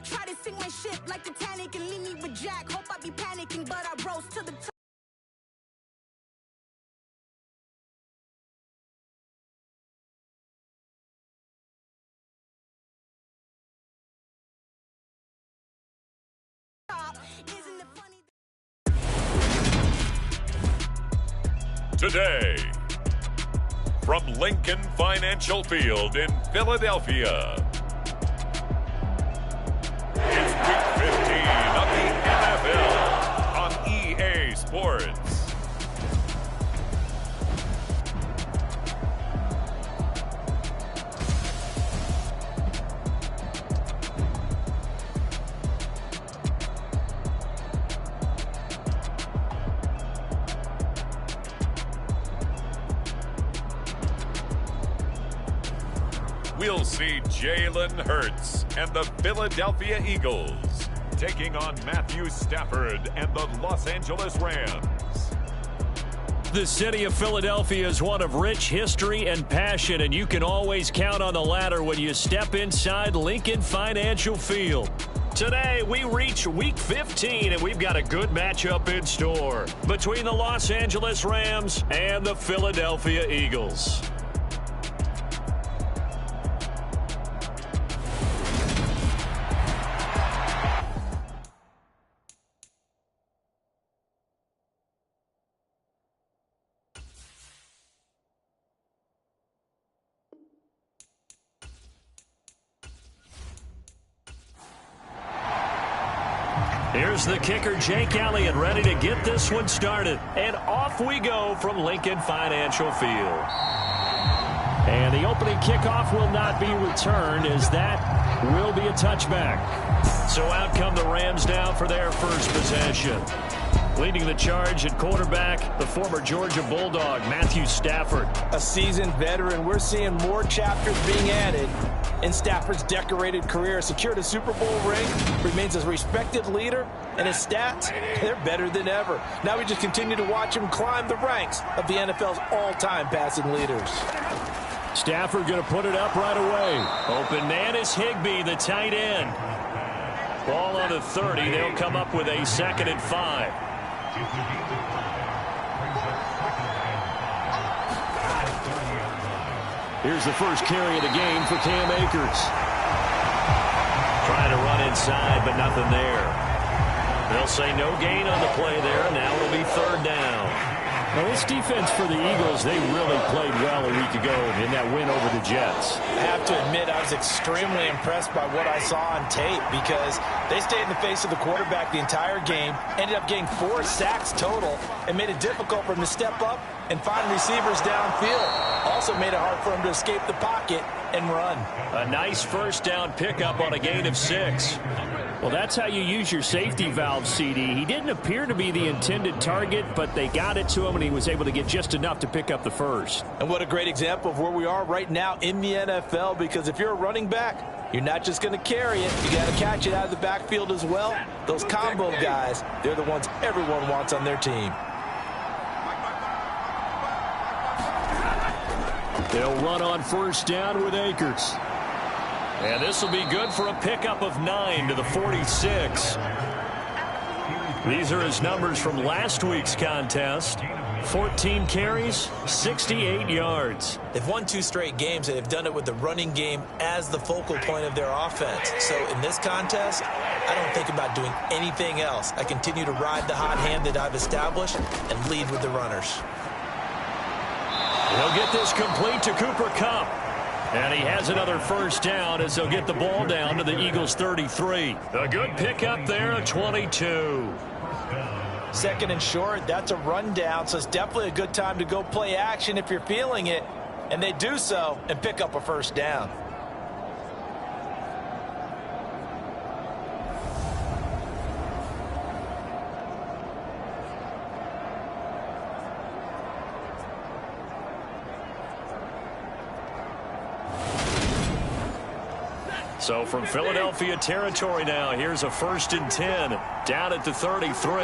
Try to sink my ship like Titanic and leave me with Jack. Hope I be panicking, but I rose to the top. Isn't it funny? Today, from Lincoln Financial Field in Philadelphia, it's Week 15 of the NFL on EA Sports. We'll see Jalen Hurts and the Philadelphia Eagles taking on Matthew Stafford and the Los Angeles Rams. The city of Philadelphia is one of rich history and passion, and you can always count on the latter when you step inside Lincoln Financial Field. Today, we reach Week 15, and we've got a good matchup in store between the Los Angeles Rams and the Philadelphia Eagles. Here's the kicker, Jake Elliott, ready to get this one started. And off we go from Lincoln Financial Field. And the opening kickoff will not be returned, as that will be a touchback. So out come the Rams now for their first possession. Leading the charge at quarterback, the former Georgia Bulldog, Matthew Stafford. A seasoned veteran. We're seeing more chapters being added in Stafford's decorated career. Secured a Super Bowl ring, remains a respected leader, and his stats, they're better than ever. Now we just continue to watch him climb the ranks of the NFL's all-time passing leaders. Stafford going to put it up right away. Open man is Higbee, the tight end. Ball on the 30. They'll come up with a 2nd and 5. Here's the first carry of the game for Cam Akers. Trying to run inside, but nothing there. They'll say no gain on the play there. Now it'll be 3rd down. Now, this defense for the Eagles, they really played well a week ago in that win over the Jets. I have to admit, I was extremely impressed by what I saw on tape, because they stayed in the face of the quarterback the entire game, ended up getting 4 sacks total, and made it difficult for him to step up and find receivers downfield. Also made it hard for him to escape the pocket and run. A nice first down pickup on a gain of 6. Well, that's how you use your safety valve, CD. He didn't appear to be the intended target, but they got it to him, and he was able to get just enough to pick up the first. And what a great example of where we are right now in the NFL, because if you're a running back, you're not just going to carry it. You got to catch it out of the backfield as well. Those combo guys, they're the ones everyone wants on their team. They'll run on first down with Akers. And this will be good for a pickup of 9 to the 46. These are his numbers from last week's contest. 14 carries, 68 yards. They've won 2 straight games, and they've done it with the running game as the focal point of their offense. So in this contest, I don't think about doing anything else. I continue to ride the hot hand that I've established and lead with the runners. He'll get this complete to Cooper Kupp. And he has another first down as they'll get the ball down to the Eagles' 33. A good pickup there, a 22. 2nd and short, that's a rundown, so it's definitely a good time to go play action if you're feeling it. And they do so and pick up a first down. So from Philadelphia territory now, here's a 1st and 10 down at the 33.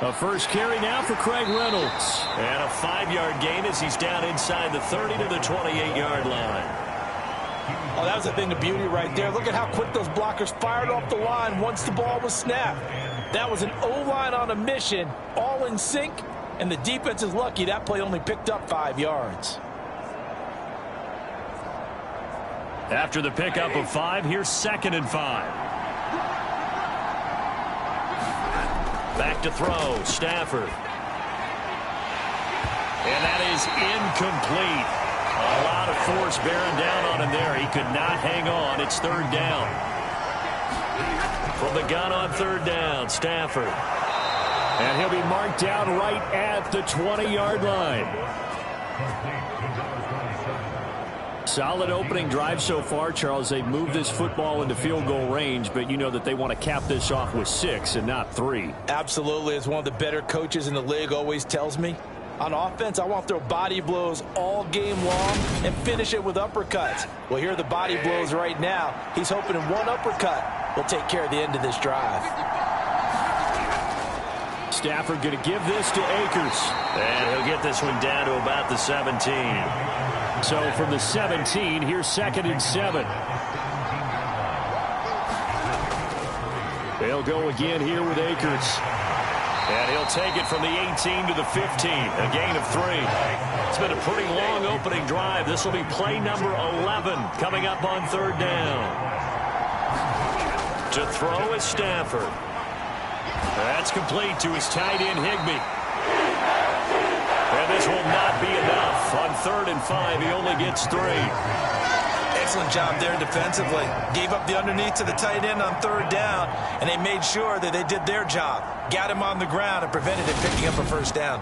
A first carry now for Craig Reynolds. And a 5-yard gain as he's down inside the 30 to the 28-yard line. Oh, that was a thing of beauty right there. Look at how quick those blockers fired off the line once the ball was snapped. That was an O-line on a mission, all in sync, and the defense is lucky that play only picked up 5 yards. After the pickup of 5, here's 2nd and 5. Back to throw, Stafford. And that is incomplete. A lot of force bearing down on him there. He could not hang on. It's 3rd down. From the gun on 3rd down, Stafford. And he'll be marked down right at the 20-yard line. Solid opening drive so far, Charles. They've moved this football into field goal range, but you know that they want to cap this off with 6 and not 3. Absolutely. As one of the better coaches in the league always tells me, on offense, I want to throw body blows all game long and finish it with uppercuts. Well, here are the body blows right now. He's hoping in one uppercut will take care of the end of this drive. Stafford going to give this to Akers. And he'll get this one down to about the 17. So from the 17, here's 2nd and 7. They'll go again here with Akers. And he'll take it from the 18 to the 15, a gain of 3. It's been a pretty long opening drive. This will be play number 11 coming up on 3rd down. To throw is Stafford. That's complete to his tight end, Higbee. And this will not be enough. On 3rd and 5, he only gets 3. Excellent job there defensively. Gave up the underneath to the tight end on 3rd down, and they made sure that they did their job. Got him on the ground and prevented him picking up a 1st down.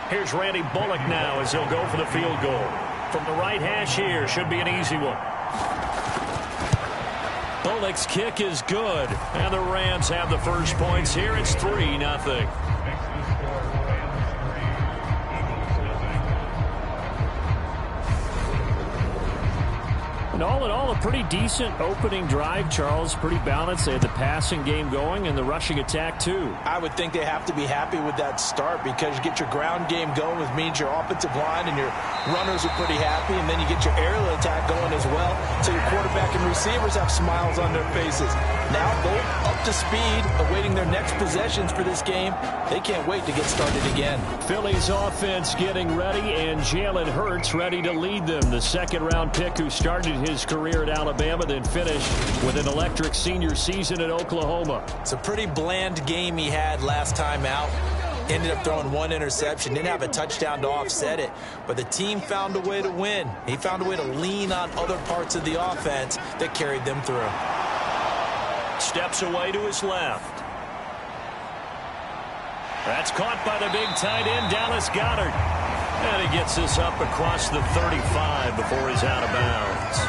Here's Randy Bullock now as he'll go for the field goal. From the right hash here, should be an easy one. Bullock's kick is good, and the Rams have the first points here. It's 3-0. And all in all, a pretty decent opening drive, Charles. Pretty balanced. They had the passing game going and the rushing attack, too. I would think they have to be happy with that start because you get your ground game going, which means your offensive line and your runners are pretty happy, and then you get your aerial attack going as well. So your quarterback and receivers have smiles on their faces. Now both up to speed, awaiting their next possessions for this game. They can't wait to get started again. Philly's offense getting ready, and Jalen Hurts ready to lead them. The 2nd-round pick who started his career at Alabama, then finished with an electric senior season at Oklahoma. It's a pretty bland game he had last time out. Ended up throwing 1 interception. Didn't have a touchdown to offset it. But the team found a way to win. He found a way to lean on other parts of the offense that carried them through. Steps away to his left. That's caught by the big tight end, Dallas Goedert. And he gets this up across the 35 before he's out of bounds.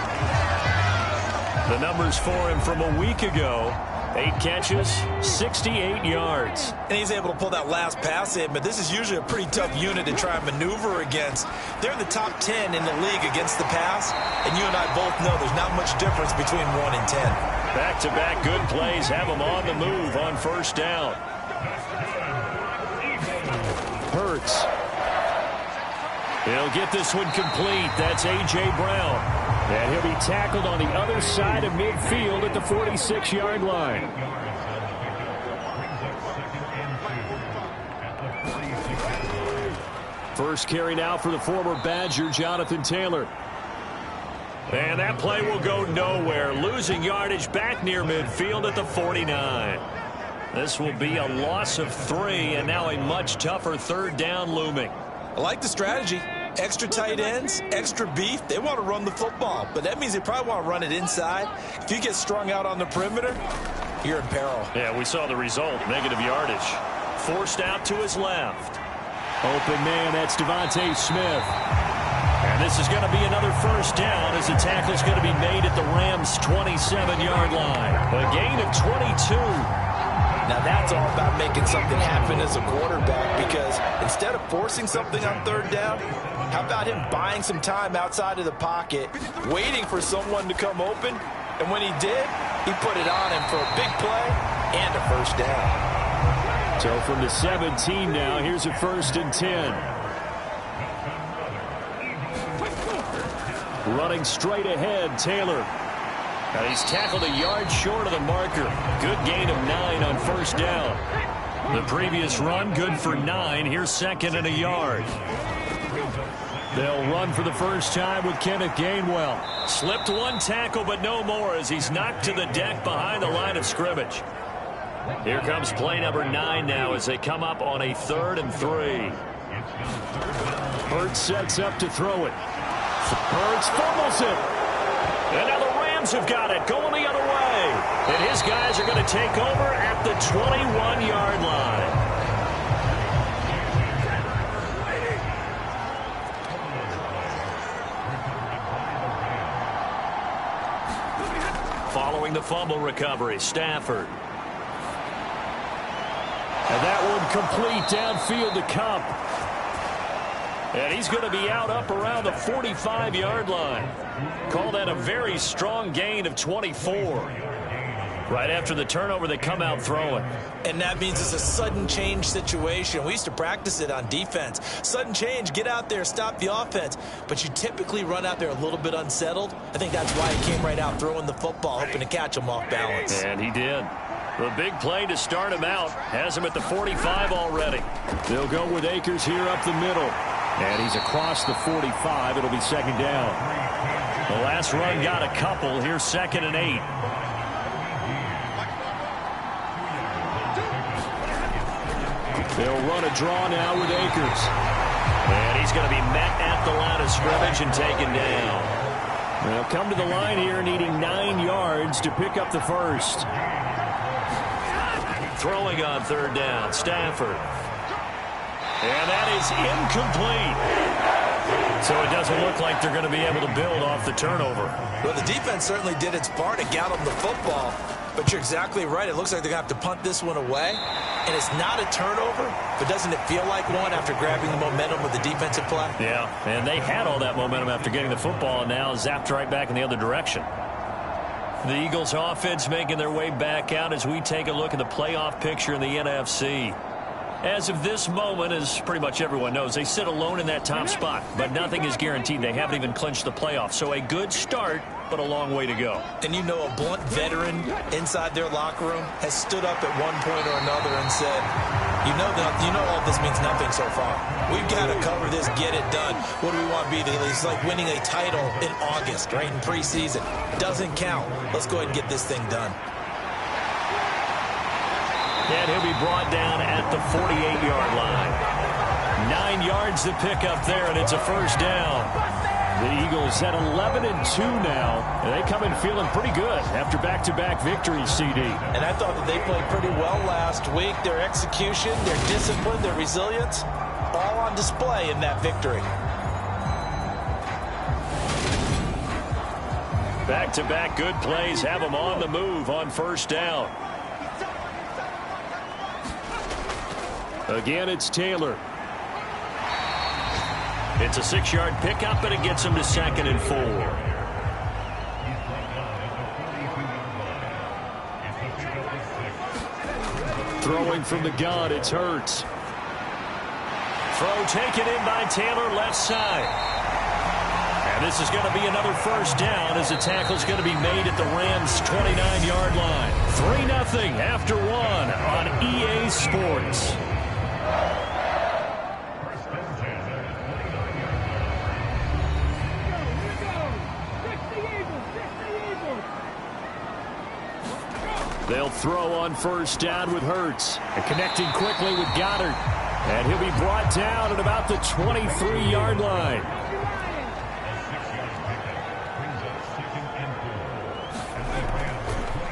The numbers for him from a week ago: 8 catches, 68 yards. And he's able to pull that last pass in, but this is usually a pretty tough unit to try and maneuver against. They're in the top 10 in the league against the pass, and you and I both know there's not much difference between 1 and 10. Back-to-back good plays have him on the move on 1st down. Hurts. He'll get this one complete. That's A.J. Brown. And he'll be tackled on the other side of midfield at the 46-yard line. First carry now for the former Badger, Jonathan Taylor. And that play will go nowhere. Losing yardage back near midfield at the 49. This will be a loss of 3, and now a much tougher 3rd down looming. I like the strategy. Extra tight ends, extra beef. They want to run the football, but that means they probably want to run it inside. If you get strung out on the perimeter, you're in peril. Yeah, we saw the result. Negative yardage. Forced out to his left. Open man, that's Devontae Smith. And this is going to be another 1st down as the tackle is going to be made at the Rams' 27-yard line. A gain of 22. Now that's all about making something happen as a quarterback, because instead of forcing something on 3rd down, How about him buying some time outside of the pocket, waiting for someone to come open, and when he did, he put it on him for a big play and a first down. So from the 17 now, here's a 1st and 10. Running straight ahead, Taylor. And he's tackled a yard short of the marker. Good gain of 9 on 1st down. The previous run, good for 9. Here's 2nd and a yard. They'll run for the first time with Kenneth Gainwell. Slipped one tackle, but no more as he's knocked to the deck behind the line of scrimmage. Here comes play number 9 now as they come up on a 3rd and 3. Hurts sets up to throw it. Hurts fumbles it. And now the Rams have got it, going the other way. And his guys are going to take over at the 21-yard line. Following the fumble recovery, Stafford. And that one complete downfield to Cup. And he's going to be out up around the 45-yard line. Call that a very strong gain of 24. Right after the turnover, they come out throwing. And that means it's a sudden change situation. We used to practice it on defense. Sudden change, get out there, stop the offense. But you typically run out there a little bit unsettled. I think that's why he came right out throwing the football, hoping to catch him off balance. And he did. The big play to start him out has him at the 45 already. They'll go with Akers here up the middle. And he's across the 45. It'll be 2nd down. The last run got a couple. Here's 2nd and 8. They'll run a draw now with Akers. And he's going to be met at the line of scrimmage and taken down. They'll come to the line here needing 9 yards to pick up the first. Throwing on 3rd down, Stafford. And that is incomplete. So it doesn't look like they're going to be able to build off the turnover. Well, the defense certainly did its part to get them the football. But you're exactly right. It looks like they're going to have to punt this one away. And it's not a turnover, but doesn't it feel like one after grabbing the momentum with the defensive play? Yeah, and they had all that momentum after getting the football and now zapped right back in the other direction. The Eagles offense making their way back out as we take a look at the playoff picture in the NFC. As of this moment, as pretty much everyone knows, they sit alone in that top spot, but nothing is guaranteed. They haven't even clinched the playoffs, so a good start, but a long way to go. And you know, a blunt veteran inside their locker room has stood up at one point or another and said, you know all this means nothing so far. We've got to cover this, get it done. What do we want to be? It's like winning a title in August, right, in preseason. Doesn't count. Let's go ahead and get this thing done. And he'll be brought down at the 48-yard line. 9 yards to pick up there, and it's a first down. The Eagles at 11-2 now, and they come in feeling pretty good after back-to-back victories, CD. And I thought that they played pretty well last week. Their execution, their discipline, their resilience, all on display in that victory. Back-to-back good plays have them on the move on first down. Again, it's Taylor. It's a 6-yard pickup, and it gets him to 2nd and 4. Throwing from the gun, it's Hurts. Throw taken in by Taylor, left side. And this is going to be another first down as the tackle is going to be made at the Rams' 29-yard line. 3-0 after 1 on EA Sports. They'll throw on first down with Hurts. And connecting quickly with Goddard. And he'll be brought down at about the 23-yard line.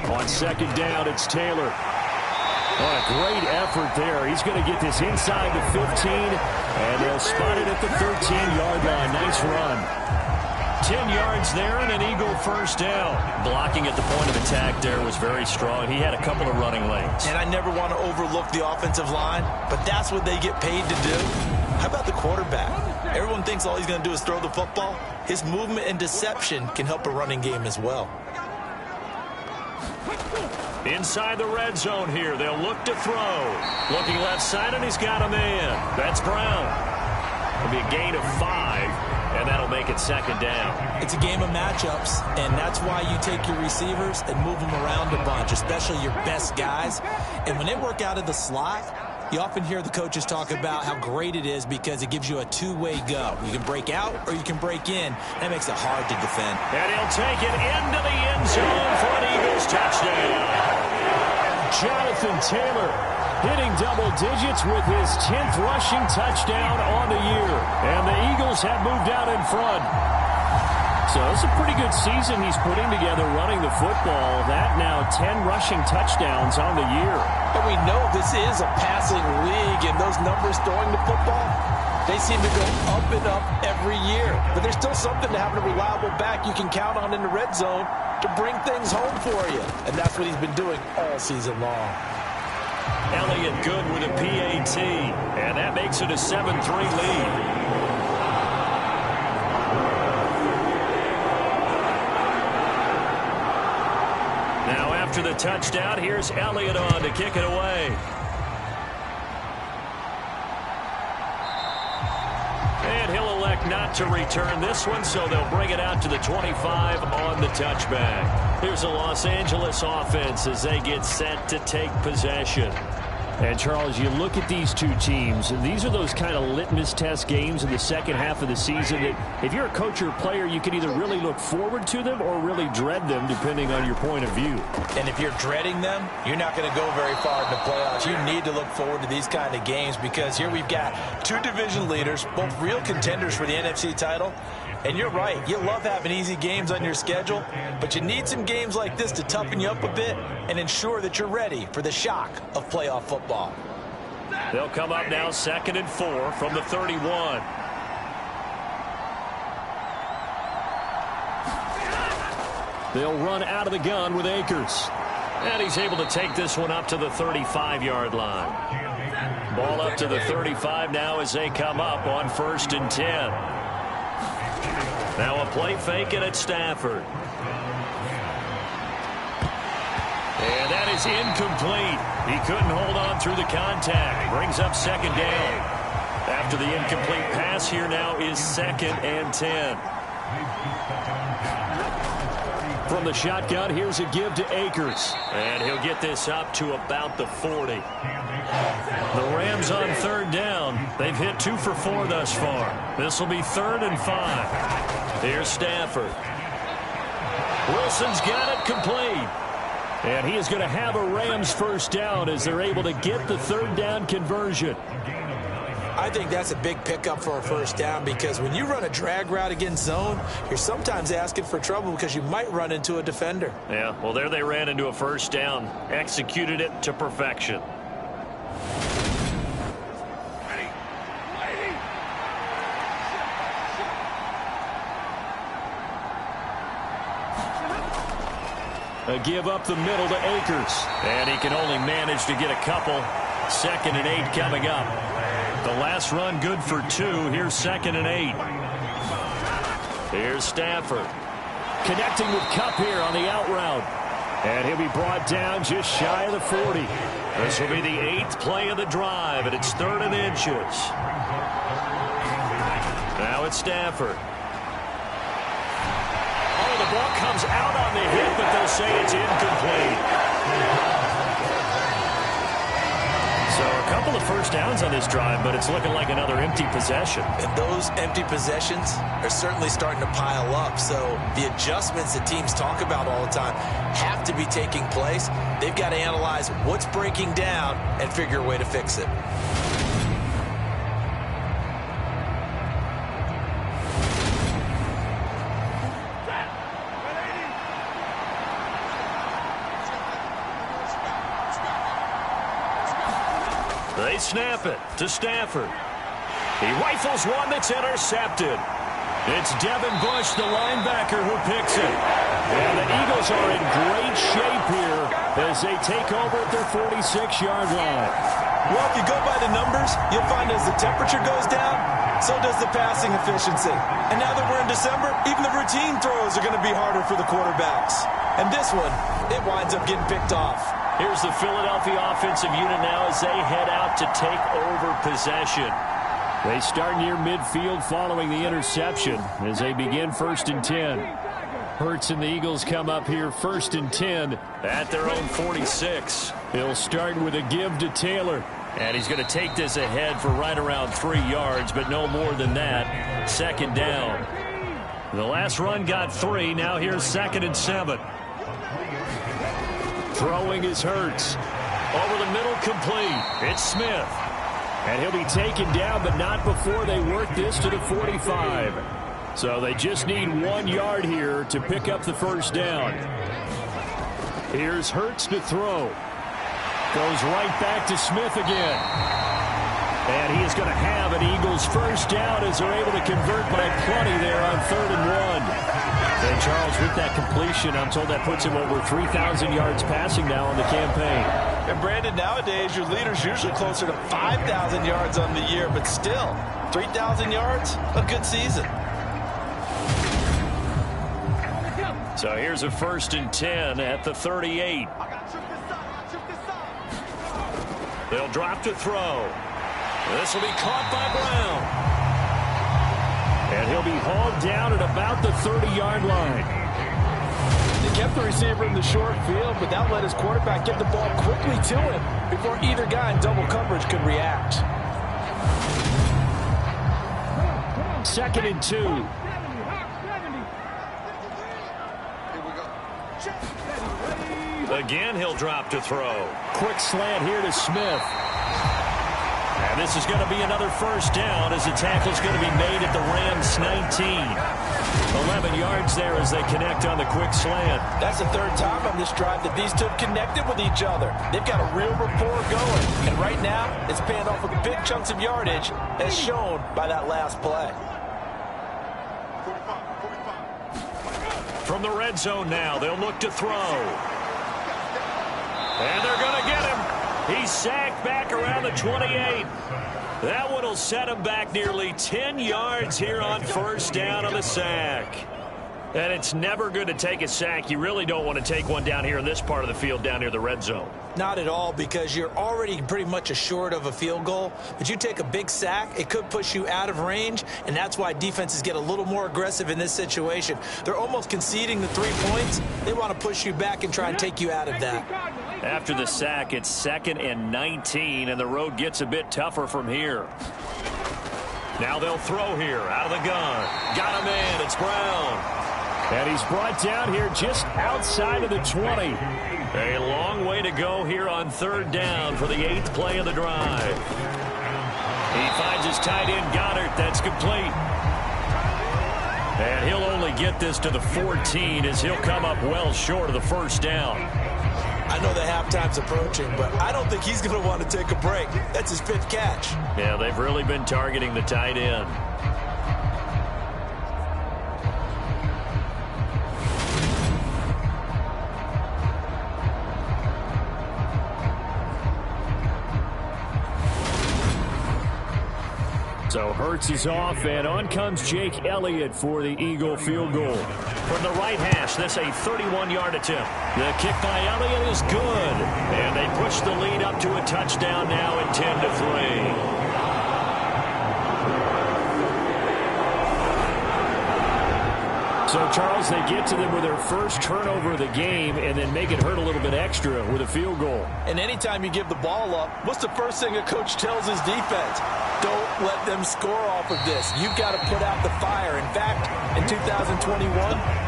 On 2nd down, it's Taylor. Oh, a great effort there. He's going to get this inside the 15. And they'll spot it at the 13-yard line. Nice run. 10 yards there and an Eagle first down. Blocking at the point of attack there was very strong. He had a couple of running lanes. And I never want to overlook the offensive line, but that's what they get paid to do. How about the quarterback? Everyone thinks all he's going to do is throw the football. His movement and deception can help a running game as well. Inside the red zone here, they'll look to throw. Looking left side, and he's got a man. That's Brown. It'll be a gain of 5, and that'll make it second down. It's a game of matchups, and that's why you take your receivers and move them around a bunch, especially your best guys. And when they work out of the slot, you often hear the coaches talk about how great it is because it gives you a two-way go. You can break out or you can break in. That makes it hard to defend. And he'll take it into the end zone for an Eagles touchdown. Jonathan Taylor hitting double digits with his 10th rushing touchdown on the year. And the Eagles have moved out in front. So it's a pretty good season he's putting together running the football. That now 10 rushing touchdowns on the year. And we know this is a passing league, and those numbers throwing the football, they seem to go up and up every year. But there's still something to having a reliable back you can count on in the red zone to bring things home for you. And that's what he's been doing all season long. Elliott good with a PAT, and that makes it a 7-3 lead. Now after the touchdown, here's Elliott on to kick it away. And he'll elect not to return this one, so they'll bring it out to the 25 on the touchback. Here's the Los Angeles offense as they get set to take possession. And, Charles, you look at these two teams, and these are those kind of litmus test games in the second half of the season that if you're a coach or a player, you can either really look forward to them or really dread them, depending on your point of view. And if you're dreading them, you're not going to go very far in the playoffs. You need to look forward to these kind of games because here we've got two division leaders, both real contenders for the NFC title. And you're right, you love having easy games on your schedule, but you need some games like this to toughen you up a bit and ensure that you're ready for the shock of playoff football. They'll come up now 2nd and 4 from the 31. They'll run out of the gun with Akers. And he's able to take this one up to the 35-yard line. Ball up to the 35 now as they come up on 1st and 10. Now a play fake, and it's Stafford. And that is incomplete. He couldn't hold on through the contact. Brings up 2nd down. After the incomplete pass, here now is 2nd and 10. From the shotgun, here's a give to Akers. And he'll get this up to about the 40. The Rams on 3rd down. They've hit 2 for 4 thus far. This will be 3rd and 5. Here's Stafford. Wilson's got it complete. And he is going to have a Rams first down as they're able to get the 3rd down conversion. I think that's a big pickup for a first down because when you run a drag route against zone, you're sometimes asking for trouble because you might run into a defender. Yeah, well, there they ran into a first down. Executed it to perfection. A give up the middle to Akers. And he can only manage to get a couple. 2nd and 8 coming up. The last run good for 2. Here's 2nd and 8. Here's Stafford. Connecting with Kupp here on the out route. And he'll be brought down just shy of the 40. This will be the 8th play of the drive, and it's 3rd and inches. Now it's Stafford. The ball comes out on the hit, but they'll say it's incomplete. So a couple of first downs on this drive, but it's looking like another empty possession. And those empty possessions are certainly starting to pile up. So the adjustments that teams talk about all the time have to be taking place. They've got to analyze what's breaking down and figure a way to fix it. They snap it to Stafford. He rifles one that's intercepted. It's Devin Bush, the linebacker, who picks it. And the Eagles are in great shape here as they take over at their 46-yard line. Well, if you go by the numbers, you'll find as the temperature goes down, so does the passing efficiency. And now that we're in December, even the routine throws are going to be harder for the quarterbacks. And this one, it winds up getting picked off. Here's the Philadelphia offensive unit now as they head out to take over possession. They start near midfield following the interception as they begin 1st and 10. Hurts and the Eagles come up here 1st and 10 at their own 46. He'll start with a give to Taylor. And he's going to take this ahead for right around 3 yards, but no more than that. 2nd down. The last run got 3. Now here's 2nd and 7. Throwing is Hurts. Over the middle, complete. It's Smith. And he'll be taken down, but not before they work this to the 45. So they just need 1 yard here to pick up the 1st down. Here's Hurts to throw. Goes right back to Smith again. And he is going to have an Eagles 1st down as they're able to convert by plenty there on 3rd and 1. And Charles, with that completion, I'm told that puts him over 3,000 yards passing now on the campaign. And Brandon, nowadays your leader's usually closer to 5,000 yards on the year, but still, 3,000 yards, a good season. So here's a 1st and 10 at the 38. They'll drop to throw. This will be caught by Brown. And he'll be hauled down at about the 30-yard line. They kept the receiver in the short field, but that let his quarterback get the ball quickly to him before either guy in double coverage could react. 2nd and 2. Again, he'll drop to throw. Quick slant here to Smith. And this is going to be another 1st down as the tackle's going to be made at the Rams 19. 11 yards there as they connect on the quick slant. That's the 3rd time on this drive that these two have connected with each other. They've got a real rapport going. And right now, it's paying off with big chunks of yardage as shown by that last play. From the red zone now, they'll look to throw. And they're going to get him. He's sacked back around the 28. That one will set him back nearly 10 yards here on 1st down on the sack. And it's never good to take a sack. You really don't want to take one down here in this part of the field down near the red zone. Not at all, because you're already pretty much assured of a field goal. But you take a big sack, it could push you out of range, and that's why defenses get a little more aggressive in this situation. They're almost conceding the 3 points. They want to push you back and try and take you out of that. After the sack, it's 2nd and 19, and the road gets a bit tougher from here. Now they'll throw here out of the gun. Got him in. It's Brown. And he's brought down here just outside of the 20. A long way to go here on 3rd down for the 8th play of the drive. He finds his tight end, Goddard. That's complete. And he'll only get this to the 14 as he'll come up well short of the 1st down. I know the halftime's approaching, but I don't think he's going to want to take a break. That's his 5th catch. Yeah, they've really been targeting the tight end. So Hurts is off, and on comes Jake Elliott for the Eagle field goal. From the right hash, this a 31-yard attempt. The kick by Elliott is good, and they push the lead up to a touchdown now at 10-3. So, Charles, they get to them with their first turnover of the game and then make it hurt a little bit extra with a field goal. And anytime you give the ball up, what's the first thing a coach tells his defense? Don't let them score off of this. You've got to put out the fire. In fact, in 2021,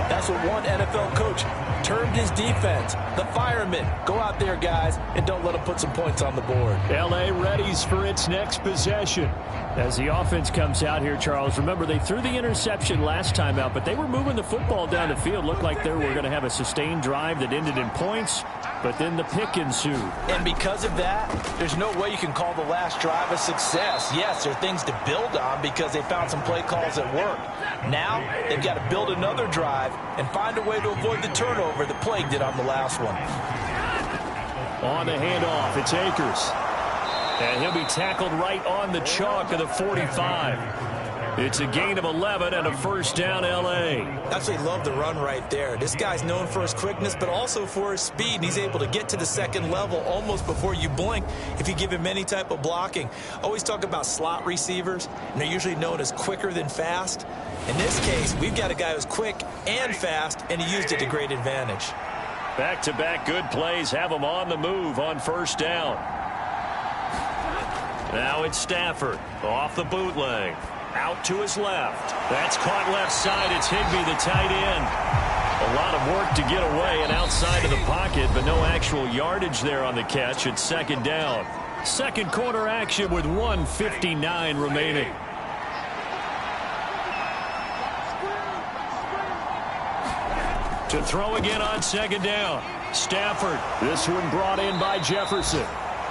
that's what one NFL coach termed his defense. The firemen. Go out there, guys, and don't let them put some points on the board. L.A. readies for its next possession. As the offense comes out here, Charles, remember they threw the interception last time out, but they were moving the football down the field. Looked like they were going to have a sustained drive that ended in points, but then the pick ensued. And because of that, there's no way you can call the last drive a success. Yes, there are things to build on because they found some play calls that work. Now, they've got to build another drive and find a way to avoid the turnover that plagued it on the last one. On the handoff, it's Akers. And he'll be tackled right on the chalk of the 45. It's a gain of 11 and a first down, L.A. Absolutely love the run right there. This guy's known for his quickness, but also for his speed. And he's able to get to the second level almost before you blink if you give him any type of blocking. Always talk about slot receivers, and they're usually known as quicker than fast. In this case, we've got a guy who's quick and fast, and he used it to great advantage. Back-to-back good plays have him on the move on first down. Now it's Stafford off the bootleg. Out to his left. That's caught left side. It's Higbee, the tight end. A lot of work to get away and outside of the pocket, but no actual yardage there on the catch. It's second down. Second quarter action with 1:59 remaining. To throw again on second down. Stafford. This one brought in by Jefferson.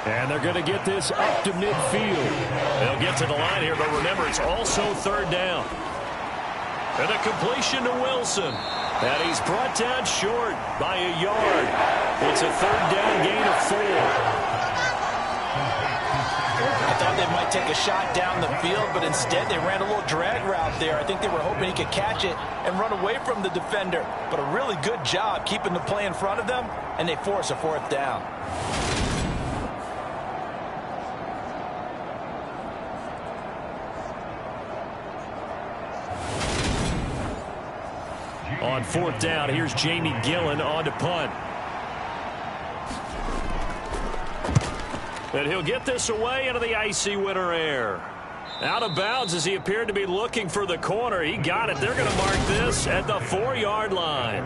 And they're going to get this up to midfield. They'll get to the line here, but remember, it's also third down. And a completion to Wilson. And he's brought down short by a yard. It's a third down gain of 4. I thought they might take a shot down the field, but instead they ran a little drag route there. I think they were hoping he could catch it and run away from the defender. But a really good job keeping the play in front of them, and they force a fourth down. On fourth down, here's Jamie Gillen on to punt. And he'll get this away into the icy winter air. Out of bounds as he appeared to be looking for the corner. He got it. They're going to mark this at the 4-yard line.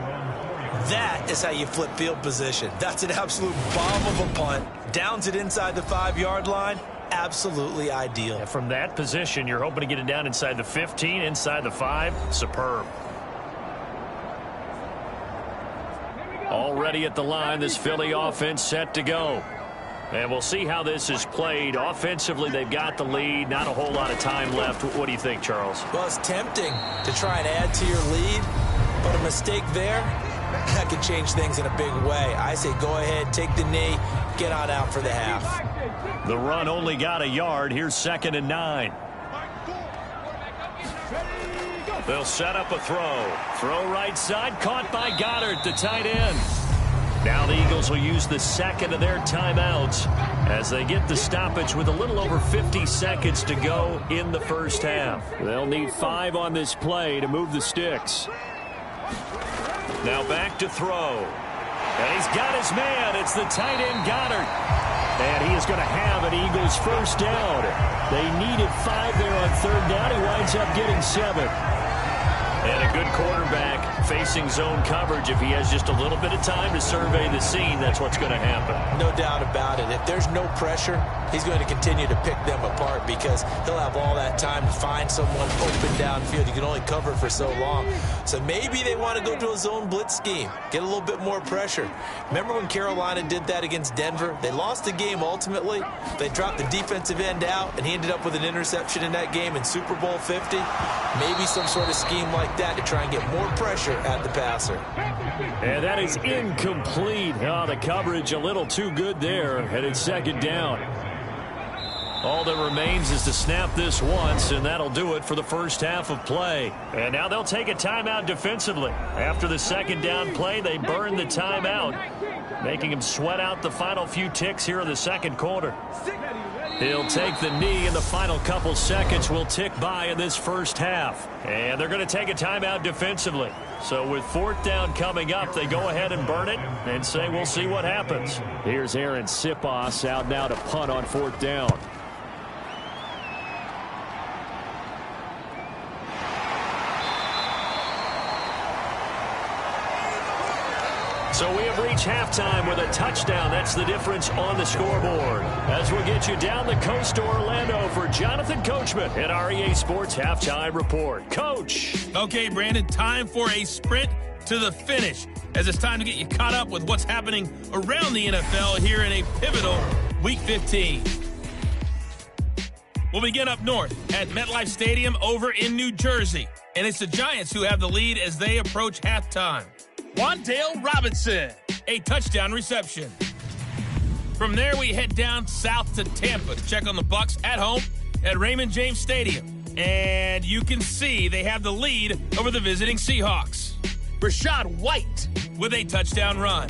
That is how you flip field position. That's an absolute bomb of a punt. Downs it inside the 5-yard line. Absolutely ideal. And from that position, you're hoping to get it down inside the 15, inside the 5. Superb. Already at the line, this Philly offense set to go. And we'll see how this is played. Offensively, they've got the lead. Not a whole lot of time left. What do you think, Charles? Well, it's tempting to try and add to your lead, but a mistake there, that could change things in a big way. I say go ahead, take the knee, get on out for the half. The run only got a yard. Here's 2nd and 9. They'll set up a throw. Throw right side, caught by Goddard, the tight end. Now the Eagles will use the second of their timeouts as they get the stoppage with a little over 50 seconds to go in the first half. They'll need 5 on this play to move the sticks. Now back to throw. And he's got his man. It's the tight end Goddard. And he is going to have an Eagles first down. They needed 5 there on third down. He winds up getting 7. And a good quarterback facing zone coverage. If he has just a little bit of time to survey the scene, that's what's going to happen. No doubt about it. If there's no pressure, he's going to continue to pick them apart because he'll have all that time to find someone open downfield. You can only cover for so long. So maybe they want to go to a zone blitz scheme, get a little bit more pressure. Remember when Carolina did that against Denver? They lost the game ultimately. They dropped the defensive end out, and he ended up with an interception in that game in Super Bowl 50. Maybe some sort of scheme like that to try and get more pressure at the passer. And that is incomplete. Oh, the coverage a little too good there, and it's second down. All that remains is to snap this once, and that'll do it for the first half of play. And now they'll take a timeout defensively. After the second down play, they burn the timeout, making him sweat out the final few ticks here in the second quarter. He'll take the knee, and the final couple seconds will tick by in this first half. And they're going to take a timeout defensively. So with fourth down coming up, they go ahead and burn it and say we'll see what happens. Here's Aaron Sipos out now to punt on fourth down. So we have reached halftime with a touchdown. That's the difference on the scoreboard. As we'll get you down the coast to Orlando for Jonathan Coachman at our EA Sports Halftime Report. Coach. Okay, Brandon, time for a sprint to the finish, as it's time to get you caught up with what's happening around the NFL here in a pivotal Week 15. We'll begin up north at MetLife Stadium over in New Jersey. And it's the Giants who have the lead as they approach halftime. Wan'Dale Robinson, a touchdown reception. From there, we head down south to Tampa to check on the Bucs at home at Raymond James Stadium. And you can see they have the lead over the visiting Seahawks. Rashad White with a touchdown run.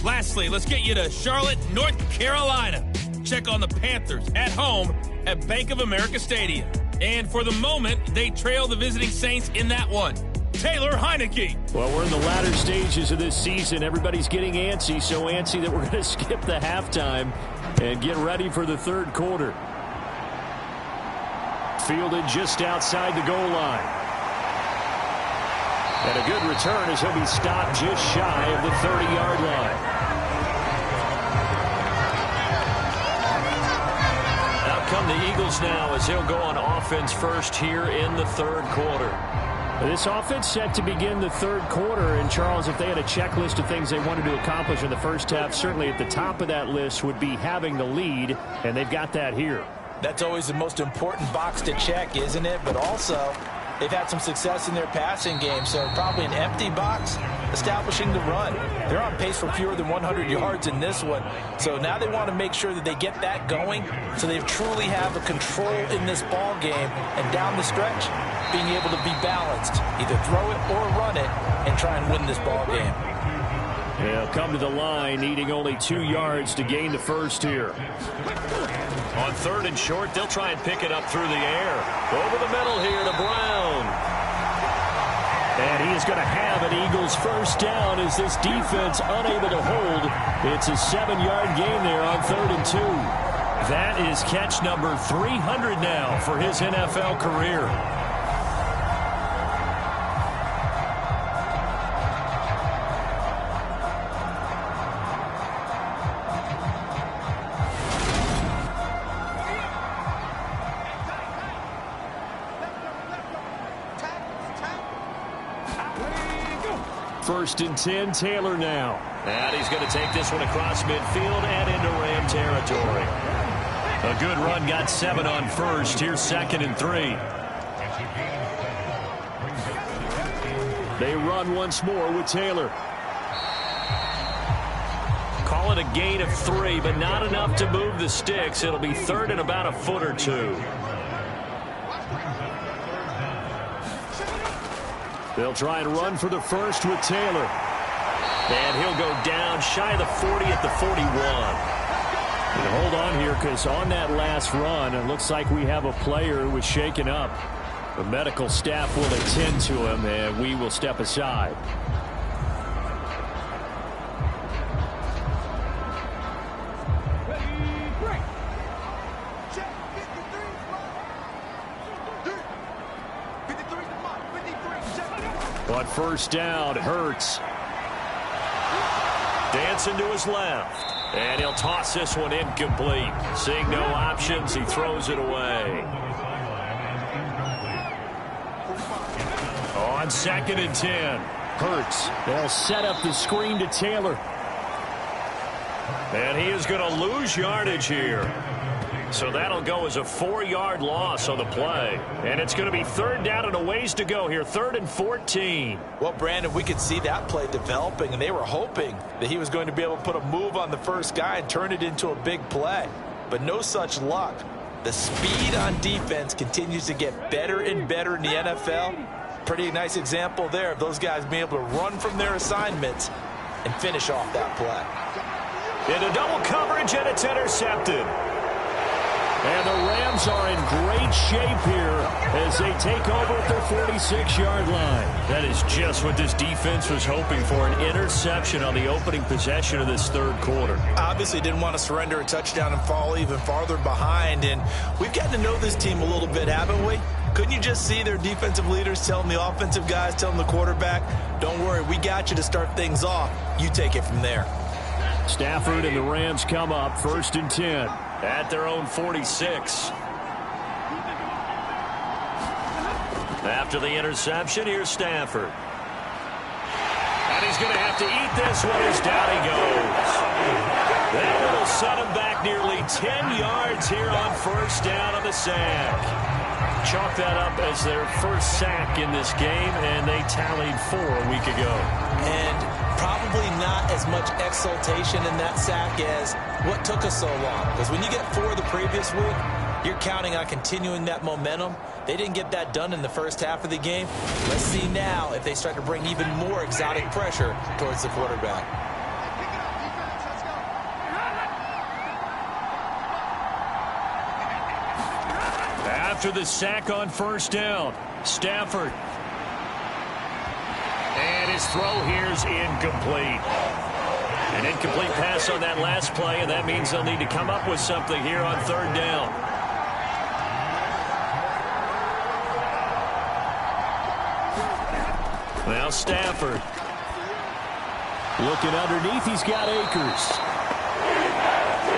Lastly, let's get you to Charlotte, North Carolina. Check on the Panthers at home at Bank of America Stadium. And for the moment, they trail the visiting Saints in that one. Taylor Heineke. Well, we're in the latter stages of this season. Everybody's getting antsy, so antsy that we're going to skip the halftime and get ready for the third quarter. Fielded just outside the goal line. And a good return as he'll be stopped just shy of the 30-yard line. Out come the Eagles now as he'll go on offense first here in the third quarter. This offense set to begin the third quarter. And, Charles, if they had a checklist of things they wanted to accomplish in the first half, certainly at the top of that list would be having the lead, and they've got that here. That's always the most important box to check, isn't it? But also, they've had some success in their passing game, so probably an empty box establishing the run. They're on pace for fewer than 100 yards in this one, so now they want to make sure that they get that going so they truly have a control in this ball game, and down the stretch, being able to be balanced, either throw it or run it, and try and win this ball game. They'll come to the line, needing only 2 yards to gain the first here. On third and short, they'll try and pick it up through the air. Over the middle here to Brown. And he is going to have an Eagles first down as this defense unable to hold. It's a 7-yard gain there on 3rd and 2. That is catch number 300 now for his NFL career. First and 10, Taylor now. And he's going to take this one across midfield and into Ram territory. A good run, got 7 on first. Here's 2nd and 3. They run once more with Taylor. Call it a gain of 3, but not enough to move the sticks. It'll be third and about a foot or two. They'll try and run for the first with Taylor. And he'll go down shy of the 40 at the 41. And hold on here, because on that last run, it looks like we have a player who was shaken up. The medical staff will attend to him, and we will step aside. On first down, Hurts. Dancing to his left. And he'll toss this one incomplete. Seeing no options, he throws it away. On 2nd and 10, Hurts. They'll set up the screen to Taylor. And he is going to lose yardage here. So that'll go as a 4-yard loss on the play. And it's going to be third down and a ways to go here. 3rd and 14. Well, Brandon, we could see that play developing, and they were hoping that he was going to be able to put a move on the first guy and turn it into a big play. But no such luck. The speed on defense continues to get better and better in the NFL. Pretty nice example there of those guys being able to run from their assignments and finish off that play. Into double coverage, and it's intercepted. And the Rams are in great shape here as they take over at their 46-yard line. That is just what this defense was hoping for, an interception on the opening possession of this third quarter. Obviously didn't want to surrender a touchdown and fall even farther behind. And we've gotten to know this team a little bit, haven't we? Couldn't you just see their defensive leaders telling the offensive guys, telling the quarterback, don't worry, we got you to start things off. You take it from there. Stafford and the Rams come up 1st and 10. At their own 46. After the interception, here's Stafford. And he's going to have to eat this one as down he goes. That will set him back nearly 10 yards here on first down on the sack. chalk that up as their first sack in this game, and they tallied 4 a week ago. And probably not as much exultation in that sack as what took us so long. Because when you get 4 the previous week, you're counting on continuing that momentum. They didn't get that done in the first half of the game. Let's see now if they start to bring even more exotic pressure towards the quarterback. After the sack on first down, Stafford. And his throw here is incomplete. An incomplete pass on that last play, and that means they'll need to come up with something here on third down. Now Stafford. Looking underneath, he's got Akers.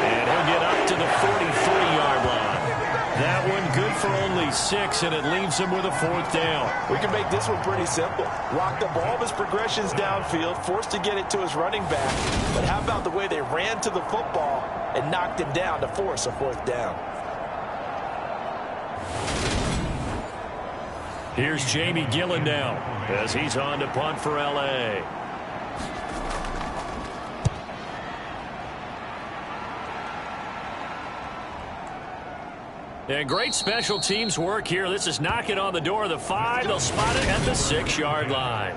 And he'll get up to the 43-yard line. That one good for only 6, and it leaves him with a 4th down. We can make this one pretty simple. Locked up all of his progressions downfield, forced to get it to his running back. But how about the way they ran to the football and knocked him down to force a 4th down? Here's Jamie Gillen now as he's on to punt for L.A. And great special teams work here. This is knocking on the door of the 5. They'll spot it at the 6-yard line.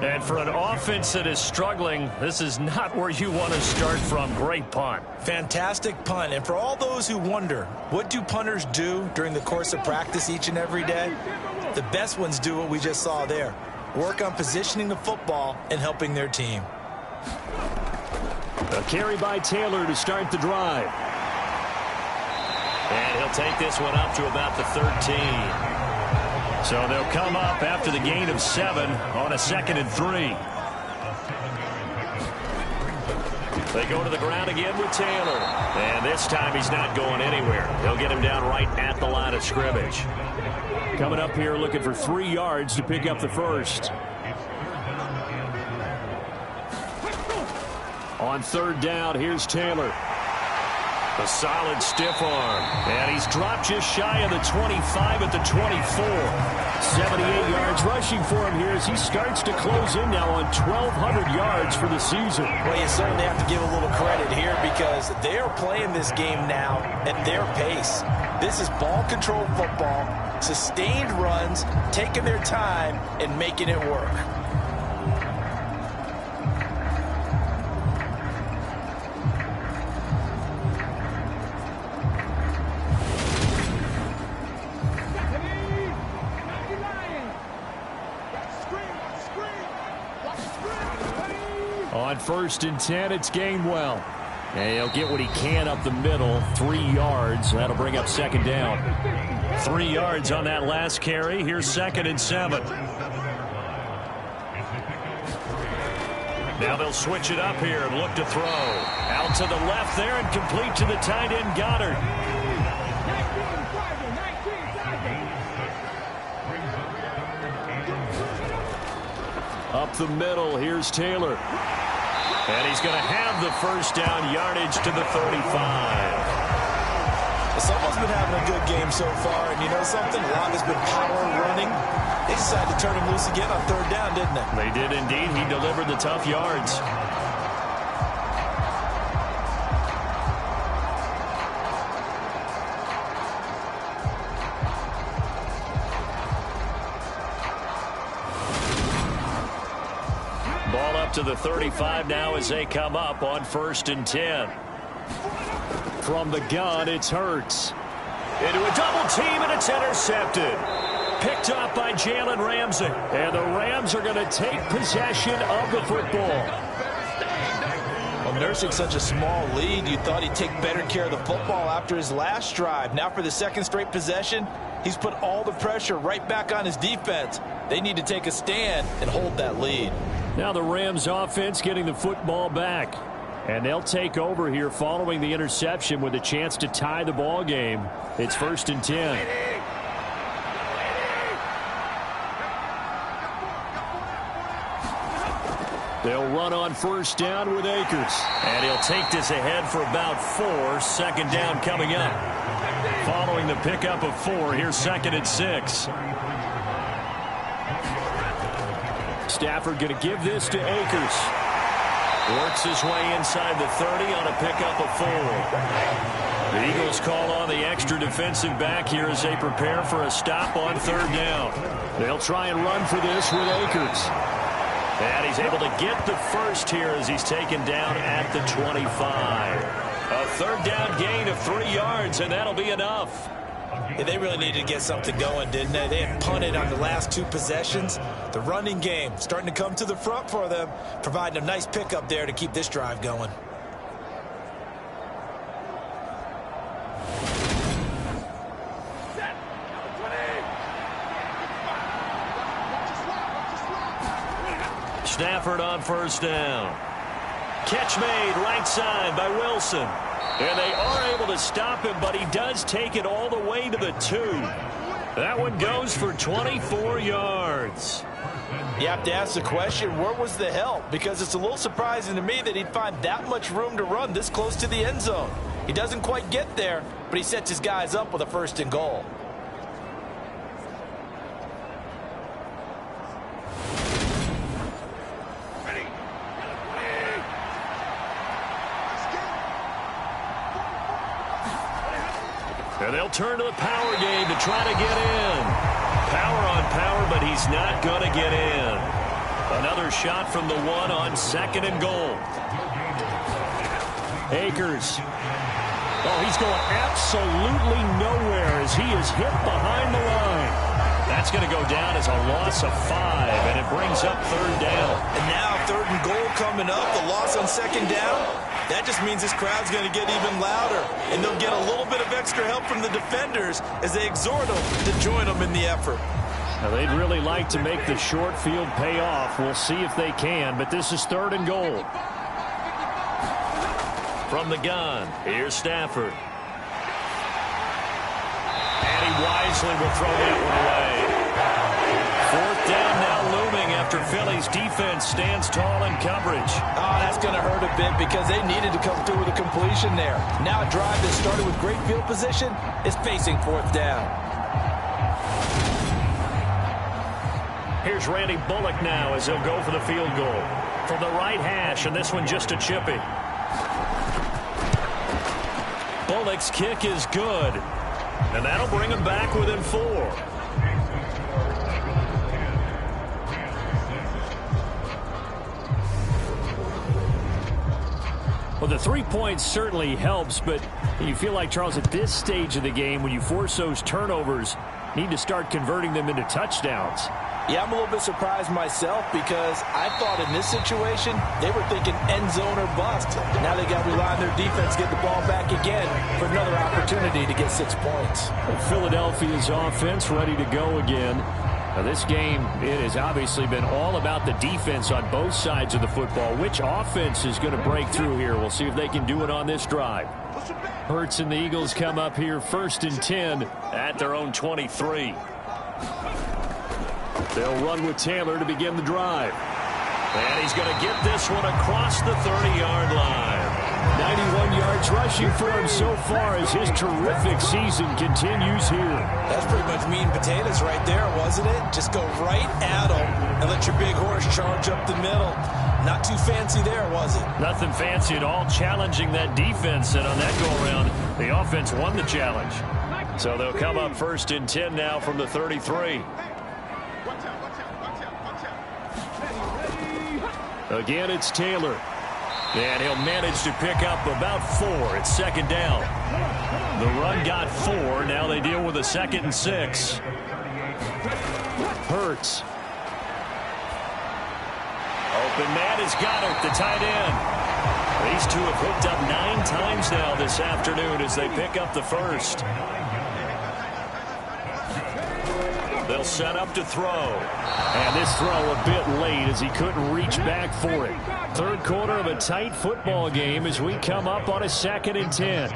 And for an offense that is struggling, this is not where you want to start from. Great punt. Fantastic punt. And for all those who wonder, what do punters do during the course of practice each and every day? The best ones do what we just saw there. Work on positioning the football and helping their team. A carry by Taylor to start the drive. And he'll take this one up to about the 13. So they'll come up after the gain of 7 on a 2nd and 3. They go to the ground again with Taylor. And this time he's not going anywhere. They'll get him down right at the line of scrimmage. Coming up here looking for 3 yards to pick up the first. On third down, here's Taylor. A solid stiff arm. And he's dropped just shy of the 25 at the 24. 78 yards rushing for him here as he starts to close in now on 1,200 yards for the season. Well, you certainly have to give a little credit here because they are playing this game now at their pace. This is ball control football, sustained runs, taking their time and making it work. On 1st and 10, it's Gainwell. And he'll get what he can up the middle, 3 yards. That'll bring up 2nd down. 3 yards on that last carry. Here's 2nd and 7. Now they'll switch it up here and look to throw. Out to the left there and complete to the tight end, Goddard. Up the middle, here's Taylor. And he's going to have the first down yardage to the 35. Someone's been having a good game so far, and you know something? A lot has been power running. They decided to turn him loose again on third down, didn't they? They did indeed. He delivered the tough yards. Ball up to the 35 now as they come up on 1st and 10. From the gun, it's Hurts. Into a double team, and it's intercepted. Picked up by Jalen Ramsey. And the Rams are going to take possession of the football. Well, nursing such a small lead, you thought he'd take better care of the football after his last drive. Now for the 2nd straight possession, he's put all the pressure right back on his defense. They need to take a stand and hold that lead. Now the Rams offense getting the football back. And they'll take over here following the interception with a chance to tie the ball game. It's 1st and 10. They'll run on first down with Akers. And he'll take this ahead for about 4. Second down coming up. Following the pickup of 4, here's 2nd and 6. Stafford going to give this to Akers. Works his way inside the 30 on a pickup of 4. The Eagles call on the extra defensive back here as they prepare for a stop on 3rd down. They'll try and run for this with Akers. And he's able to get the first here as he's taken down at the 25. A 3rd down gain of 3 yards, and that'll be enough. Yeah, they really needed to get something going, didn't they? They had punted on the last 2 possessions. The running game starting to come to the front for them, providing a nice pickup there to keep this drive going. Stafford on first down. Catch made right side by Wilson. And they are able to stop him, but he does take it all the way to the 2. That one goes for 24 yards. You have to ask the question, where was the help? Because it's a little surprising to me that he'd find that much room to run this close to the end zone. He doesn't quite get there, but he sets his guys up with a 1st and goal. And they'll turn to the power game to try to get in. Power on power, but he's not going to get in. Another shot from the 1 on 2nd and goal. Akers. Oh, he's going absolutely nowhere as he is hit behind the line. That's going to go down as a loss of 5, and it brings up 3rd down. And now 3rd and goal coming up, the loss on 2nd down. That just means this crowd's going to get even louder, and they'll get a little bit of extra help from the defenders as they exhort them to join them in the effort. Now, they'd really like to make the short field pay off. We'll see if they can, but this is 3rd and goal. From the gun, here's Stafford. And he wisely will throw that one away. 4th down now looming after Philly's defense stands tall in coverage. Oh, that's going to hurt a bit because they needed to come through with a completion there. Now a drive that started with great field position is facing 4th down. Here's Randy Bullock now as he'll go for the field goal. From the right hash, and this one just a chippy. Bullock's kick is good, and that'll bring him back within 4. Well, the 3 points certainly helps, but you feel like, Charles, at this stage of the game, when you force those turnovers, need to start converting them into touchdowns. Yeah, I'm a little bit surprised myself because I thought in this situation they were thinking end zone or bust. Now they got to rely on their defense, get the ball back again for another opportunity to get 6 points. Philadelphia's offense ready to go again. Now, this game, it has obviously been all about the defense on both sides of the football. Which offense is going to break through here? We'll see if they can do it on this drive. Hurts and the Eagles come up here 1st and 10 at their own 23. They'll run with Taylor to begin the drive. And he's going to get this one across the 30-yard line. 91 yards rushing for him so far as his terrific season continues here. That's pretty much meat and potatoes right there, wasn't it? Just go right at him and let your big horse charge up the middle. Not too fancy there, was it? Nothing fancy at all, challenging that defense. And on that go-around, the offense won the challenge. So they'll come up 1st and 10 now from the 33. Again, it's Taylor. And he'll manage to pick up about 4 at 2nd down. The run got 4. Now they deal with a 2nd and 6. Hurts. Open man has got it, the tight end. These two have hooked up 9 times now this afternoon as they pick up the first. They'll set up to throw. And this throw a bit late as he couldn't reach back for it. 3rd quarter of a tight football game as we come up on a 2nd and 10.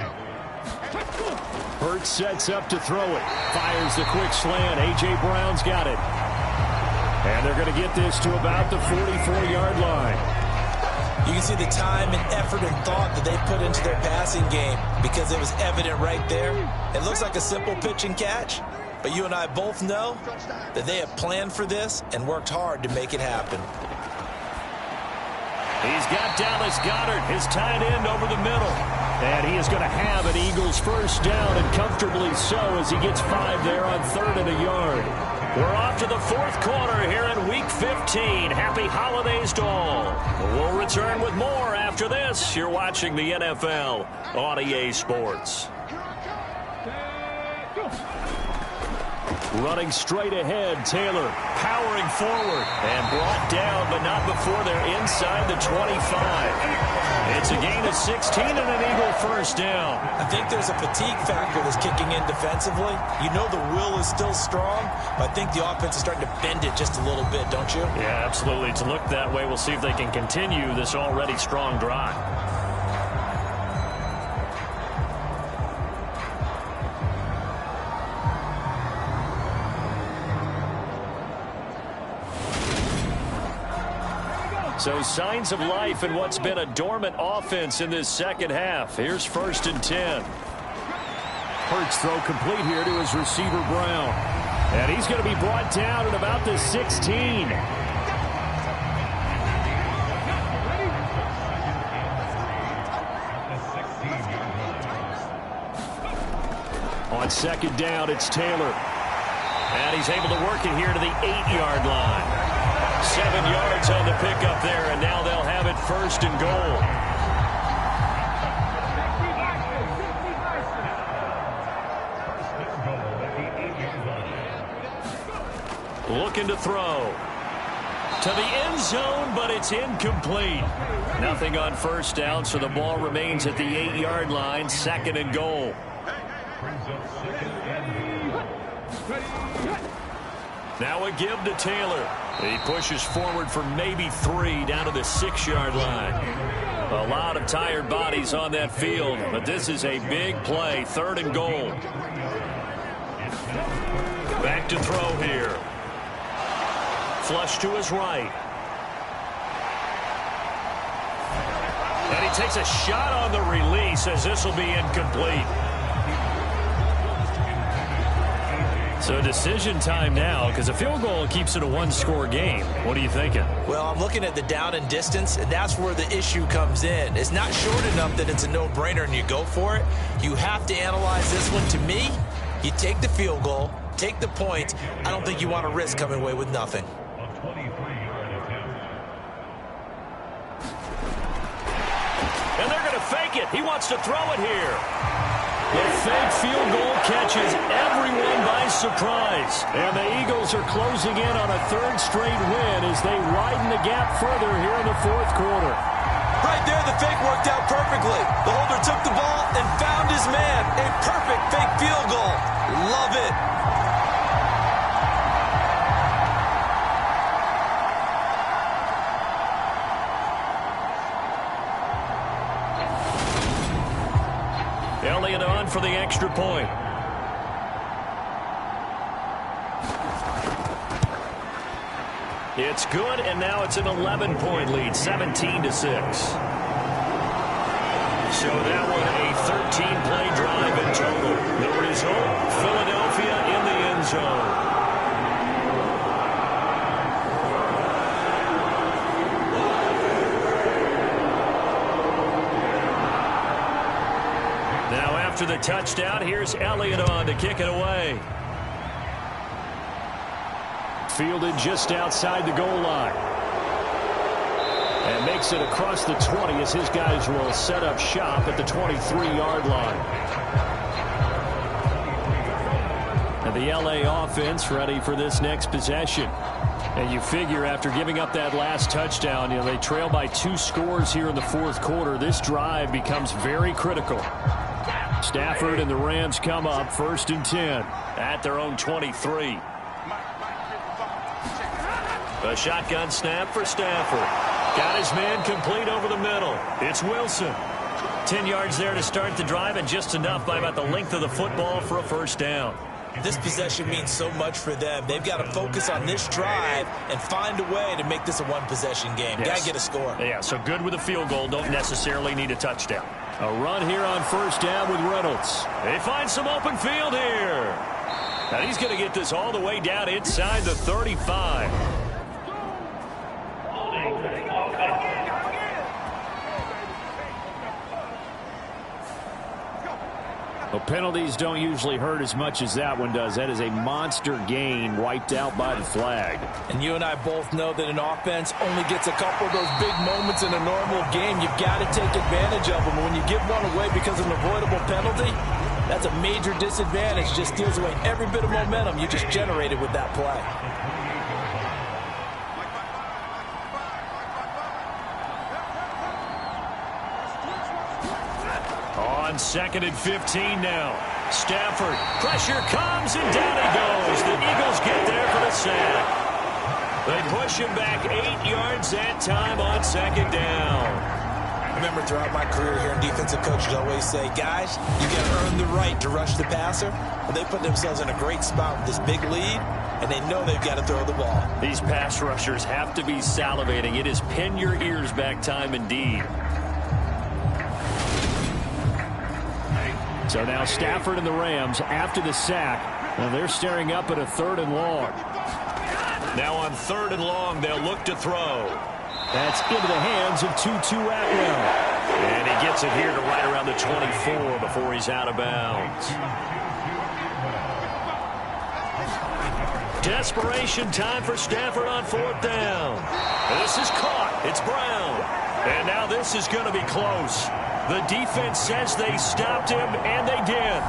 Hurts sets up to throw it. Fires the quick slant. A.J. Brown's got it. And they're going to get this to about the 44-yard line. You can see the time and effort and thought that they put into their passing game because it was evident right there. It looks like a simple pitch and catch, but you and I both know that they have planned for this and worked hard to make it happen. He's got Dallas Goedert, his tight end, over the middle. And he is going to have an Eagles first down, and comfortably so, as he gets 5 there on 3rd and a yard. We're off to the 4th quarter here in Week 15. Happy holidays to all. We'll return with more after this. You're watching the NFL on EA Sports. Running straight ahead, Taylor powering forward and brought down, but not before they're inside the 25. It's a gain of 16 and an Eagle first down. I think there's a fatigue factor that's kicking in defensively. You know the will is still strong, but I think the offense is starting to bend it just a little bit, don't you? Yeah, absolutely. To look that way, we'll see if they can continue this already strong drive. So signs of life in what's been a dormant offense in this second half. Here's 1st and 10. Hurts throw complete here to his receiver Brown. And he's going to be brought down at about the 16. On 2nd down, it's Taylor. And he's able to work it here to the 8-yard line. 7 yards on the pickup there, and now they'll have it 1st and goal. Looking to throw. To the end zone, but it's incomplete. Nothing on 1st down, so the ball remains at the 8-yard line, 2nd and goal. Now a give to Taylor. He pushes forward for maybe 3 down to the 6-yard line. A lot of tired bodies on that field, but this is a big play, 3rd and goal. Back to throw here. Flush to his right. And he takes a shot on the release as this will be incomplete. So decision time now, because a field goal keeps it a 1-score game. What are you thinking? Well, I'm looking at the down and distance, and that's where the issue comes in. It's not short enough that it's a no-brainer and you go for it. You have to analyze this one. To me, you take the field goal, take the point. I don't think you want to risk coming away with nothing. And they're going to fake it. He wants to throw it here. The fake field goal catches everyone by surprise. And the Eagles are closing in on a 3rd straight win as they widen the gap further here in the 4th quarter. Right there, the fake worked out perfectly. The holder took the ball and found his man. A perfect fake field goal. Love it. Elliott on for the extra point. It's good, and now it's an 11-point lead, 17-6. So that one a 13-play drive in total. The result, Philadelphia in the end zone. After the touchdown, here's Elliott on to kick it away. Fielded just outside the goal line. And makes it across the 20 as his guys will set up shop at the 23-yard line. And the LA offense ready for this next possession. And you figure after giving up that last touchdown, they trail by 2 scores here in the 4th quarter. This drive becomes very critical. Stafford and the Rams come up 1st and 10 at their own 23. A shotgun snap for Stafford. Got his man complete over the middle. It's Wilson. 10 yards there to start the drive, and just enough by about the length of the football for a 1st down. This possession means so much for them. They've got to focus on this drive and find a way to make this a one-possession game. Yes. Got to get a score. Yeah, so good with a field goal. Don't necessarily need a touchdown. A run here on first down with Reynolds. They find some open field here. And he's going to get this all the way down inside the 35. Well, penalties don't usually hurt as much as that one does. That is a monster gain wiped out by the flag. And you and I both know that an offense only gets a couple of those big moments in a normal game. You've got to take advantage of them. And when you give one away because of an avoidable penalty, that's a major disadvantage. Just steals away every bit of momentum you just generated with that play. On 2nd and 15 now. Stafford, pressure comes, and down he goes. The Eagles get there for the sack. They push him back 8 yards that time on 2nd down. I remember throughout my career here in defensive coaches always say, guys, you got to earn the right to rush the passer. But they put themselves in a great spot with this big lead, and they know they've got to throw the ball. These pass rushers have to be salivating. It is pin your ears back time indeed. So now Stafford and the Rams after the sack. And they're staring up at a 3rd and long. Now on 3rd and long, they'll look to throw. That's into the hands of Tutu Atwell. And he gets it here to right around the 24 before he's out of bounds. Desperation time for Stafford on 4th down. This is caught. It's Brown. And now this is going to be close. The defense says they stopped him, and they did.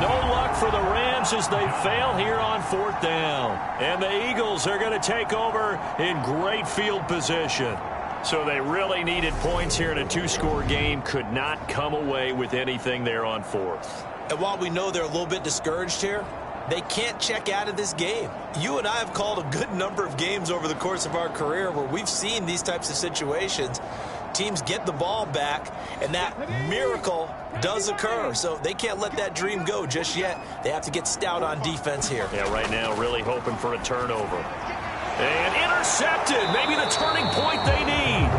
No luck for the Rams as they fail here on 4th down. And the Eagles are going to take over in great field position. So they really needed points here in a 2-score game. Could not come away with anything there on 4th. And while we know they're a little bit discouraged here, they can't check out of this game. You and I have called a good number of games over the course of our career where we've seen these types of situations. Teams get the ball back, and that miracle does occur. So they can't let that dream go just yet. They have to get stout on defense here. Yeah, right now really hoping for a turnover. And intercepted. Maybe the turning point they need.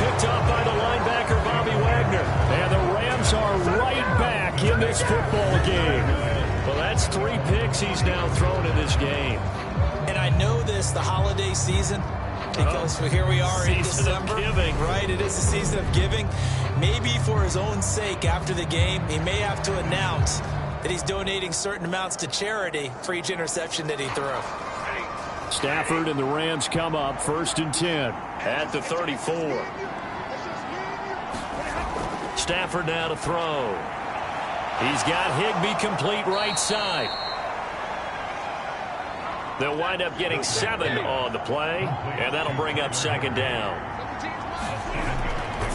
Picked up by the linebacker, Bobby Wagner. And the Rams are right back in this football game. Well, that's 3 picks he's now thrown in this game. And I know this, the holiday season, because here we are in December. Season of giving. Right, it is the season of giving. Maybe for his own sake after the game, he may have to announce that he's donating certain amounts to charity for each interception that he threw. Stafford and the Rams come up 1st and 10 at the 34. Stafford now to throw. He's got Higbee complete right side. They'll wind up getting 7 on the play, and that'll bring up 2nd down.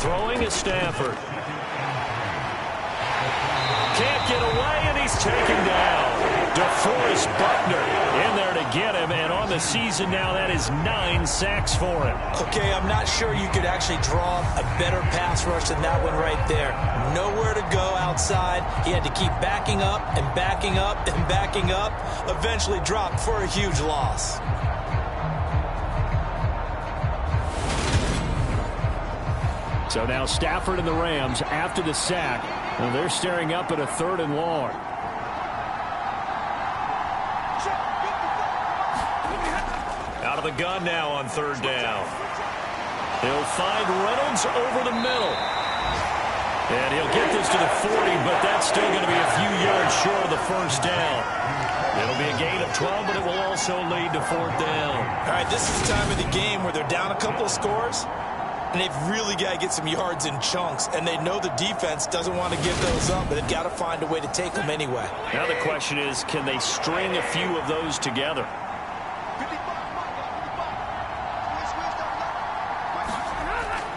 Throwing is Stafford. Can't get away, and he's taken down. DeForest Buckner in there to get him, and on the season now, that is 9 sacks for him. Okay, I'm not sure you could actually draw a better pass rush than that one right there. Nowhere to go outside. He had to keep backing up and backing up and backing up. Eventually dropped for a huge loss. So now Stafford and the Rams after the sack. And they're staring up at a 3rd and long. Out of the gun now on 3rd down. He'll find Reynolds over the middle. And he'll get this to the 40, but that's still going to be a few yards short of the 1st down. It'll be a gain of 12, but it will also lead to 4th down. All right, this is the time of the game where they're down a couple of scores, and they've really got to get some yards in chunks, and they know the defense doesn't want to give those up, but they've got to find a way to take them anyway. Now the question is, can they string a few of those together?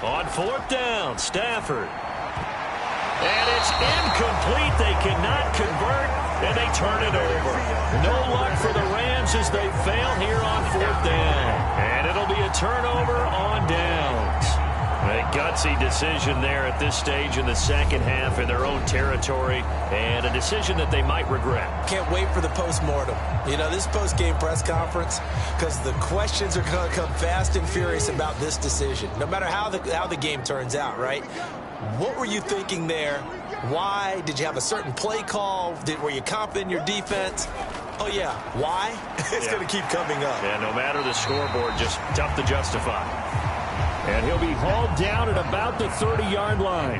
On 4th down, Stafford. And it's incomplete. They cannot convert, and they turn it over. No luck for the Rams as they fail here on 4th down. And it'll be a turnover on downs. A gutsy decision there at this stage in the second half in their own territory, and a decision that they might regret. Can't wait for the postmortem. You know, this post-game press conference, because the questions are going to come fast and furious about this decision, no matter how the game turns out, right? What were you thinking there? Why? Did you have a certain play call? Were you confident in your defense? Oh, yeah. Why? It's going to keep coming up. Yeah, no matter the scoreboard, just tough to justify. And he'll be hauled down at about the 30-yard line.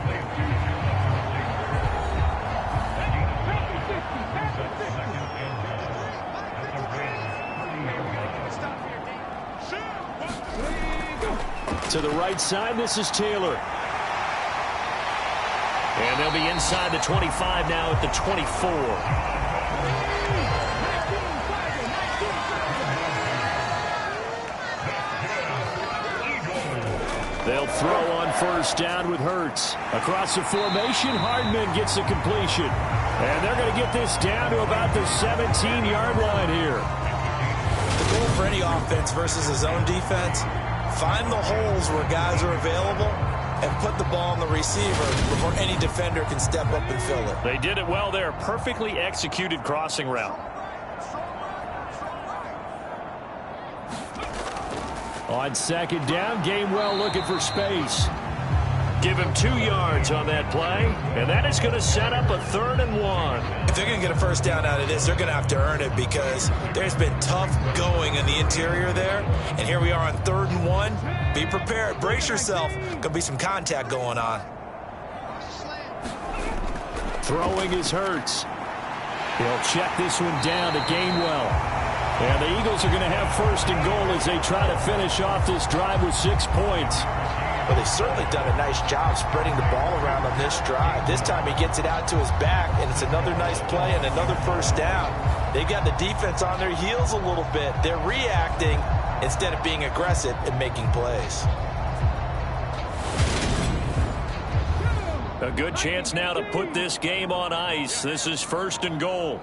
To the right side, this is Taylor. And they'll be inside the 25 now at the 24. They'll throw on first down with Hurts. Across the formation, Hardman gets the completion. And they're going to get this down to about the 17-yard line here. The goal for any offense versus his own defense, find the holes where guys are available and put the ball on the receiver before any defender can step up and fill it. They did it well there. Perfectly executed crossing route. On second down, Gainwell looking for space. Give him 2 yards on that play, and that is going to set up a 3rd and 1. If they're going to get a first down out of this, they're going to have to earn it because there's been tough going in the interior there. And here we are on 3rd and 1. Be prepared. Brace yourself. Going to be some contact going on. Throwing is Hurts. He'll check this one down to Gainwell. And the Eagles are going to have 1st and goal as they try to finish off this drive with 6 points. Well, they've certainly done a nice job spreading the ball around on this drive. This time he gets it out to his back, and it's another nice play and another first down. They've got the defense on their heels a little bit. They're reacting instead of being aggressive and making plays. A good chance now to put this game on ice. This is 1st and goal.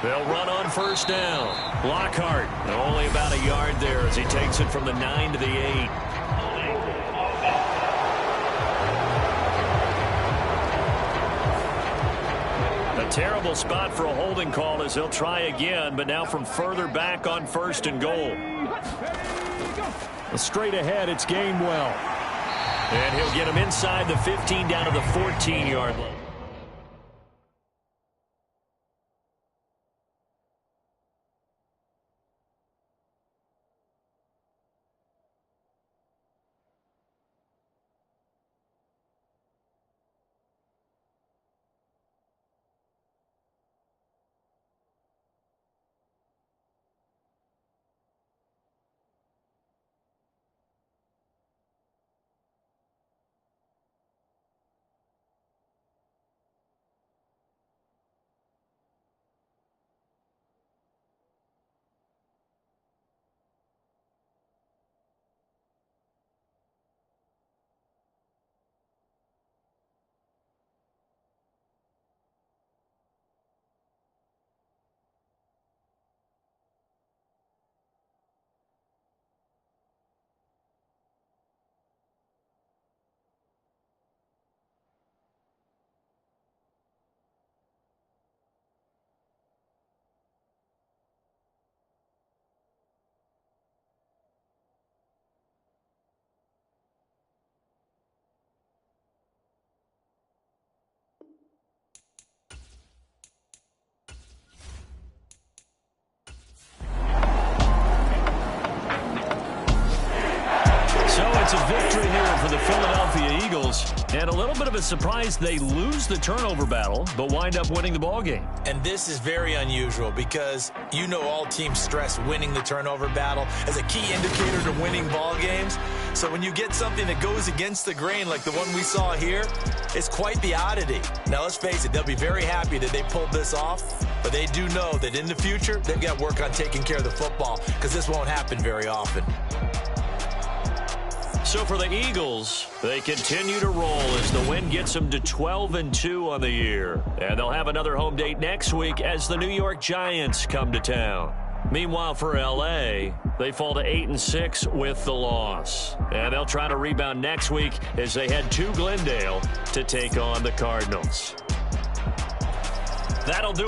They'll run on first down. Lockhart, only about a yard there as he takes it from the 9 to the 8. A terrible spot for a holding call as he'll try again, but now from further back on 1st and goal. Straight ahead, it's Gainwell. And he'll get him inside the 15 down to the 14-yard line. It's a victory here for the Philadelphia Eagles. And a little bit of a surprise, they lose the turnover battle, but wind up winning the ballgame. And this is very unusual because you know all teams stress winning the turnover battle as a key indicator to winning ball games. So when you get something that goes against the grain like the one we saw here, it's quite the oddity. Now, let's face it, they'll be very happy that they pulled this off, but they do know that in the future, they've got to work on taking care of the football because this won't happen very often. So for the Eagles, they continue to roll as the win gets them to 12-2 on the year. And they'll have another home date next week as the New York Giants come to town. Meanwhile, for L.A., they fall to 8-6 with the loss. And they'll try to rebound next week as they head to Glendale to take on the Cardinals. That'll do it.